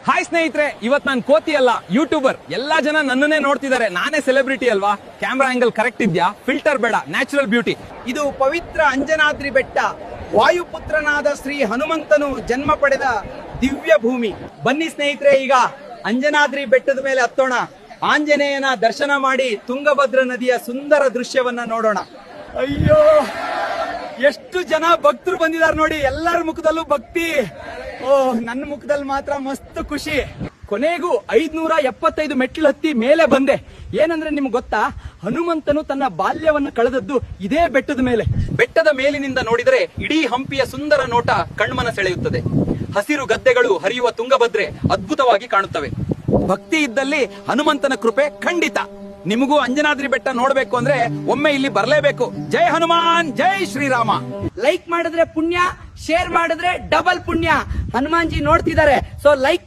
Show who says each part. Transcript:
Speaker 1: Hi ಸ್ನೇಹಿತರೆ, ಇವತ್ ನಾನು ಕೋತಿ ಅಲ್ಲ, ಯೂಟ್ಯೂಬರ್. ಎಲ್ಲಾ ಜನ ನನ್ನನ್ನೇ ನೋಡ್ತಿದ್ದಾರೆ. ನಾನೇ ಸೆಲೆಬ್ರಿಟಿ ಅಲ್ವಾ? ಕ್ಯಾಮ್ರಾ ಆಂಗಲ್ ಕರೆಕ್ಟ್ ಇದ್ಯಾ? ಫಿಲ್ಟರ್ ಬೇಡ, ನ್ಯಾಚುರಲ್ ಬ್ಯೂಟಿ.
Speaker 2: ಇದು ಪವಿತ್ರ ಅಂಜನಾದ್ರಿ ಬೆಟ್ಟ. ವಾಯುಪುತ್ರನಾದ ಶ್ರೀ ಹನುಮಂತನು ಜನ್ಮ ಪಡೆದ ದಿವ್ಯ ಭೂಮಿ. ಬನ್ನಿ ಸ್ನೇಹಿತರೆ, ಈಗ ಅಂಜನಾದ್ರಿ ಬೆಟ್ಟದ ಮೇಲೆ ಹತ್ತೋಣ. ಆಂಜನೇಯನ ದರ್ಶನ ಮಾಡಿ ತುಂಗಭದ್ರಾ ನದಿಯ ಸುಂದರ ದೃಶ್ಯವನ್ನ ನೋಡೋಣ. ಅಯ್ಯೋ, ಎಷ್ಟು ಜನ ಭಕ್ತರು ಬಂದಿದ್ದಾರೆ ನೋಡಿ. ಎಲ್ಲರ ಮುಖದಲ್ಲೂ ಭಕ್ತಿ. ನನ್ನ ಮುಖದಲ್ಲಿ ಮಾತ್ರ ಮಸ್ತ್ ಖುಷಿ. ಕೊನೆಗೂ 575 ಮೆಟ್ಲು ಹತ್ತಿ ಮೇಲೆ ಬಂದೆ. ಏನಂದ್ರೆ ನಿಮ್ಗೆ ಗೊತ್ತಾ, ಹನುಮಂತನು ತನ್ನ ಬಾಲ್ಯವನ್ನು ಕಳೆದದ್ದು ಇದೇ ಬೆಟ್ಟದ ಮೇಲೆ. ಬೆಟ್ಟದ ಮೇಲಿನಿಂದ ನೋಡಿದರೆ ಇಡೀ ಹಂಪಿಯ ಸುಂದರ ನೋಟ ಕಣ್ಮನ ಸೆಳೆಯುತ್ತದೆ. ಹಸಿರು ಗದ್ದೆಗಳು ಹರಿಯುವ ತುಂಗಭದ್ರೆ ಅದ್ಭುತವಾಗಿ ಕಾಣುತ್ತವೆ. ಭಕ್ತಿ ಇದ್ದಲ್ಲಿ ಹನುಮಂತನ ಕೃಪೆ ಖಂಡಿತ. ನಿಮಗೂ ಅಂಜನಾದ್ರಿ ಬೆಟ್ಟ ನೋಡ್ಬೇಕು ಅಂದ್ರೆ ಒಮ್ಮೆ ಇಲ್ಲಿ ಬರಲೇಬೇಕು. ಜೈ ಹನುಮಾನ್, ಜೈ ಶ್ರೀರಾಮ.
Speaker 3: ಲೈಕ್ ಮಾಡಿದ್ರೆ ಪುಣ್ಯ, ಶೇರ್ ಮಾಡಿದ್ರೆ ಡಬಲ್ ಪುಣ್ಯ. ಹನುಮಾನ್ ಜಿ ನೋಡ್ತಿದ್ದಾರೆ, ಸೊ ಲೈಕ್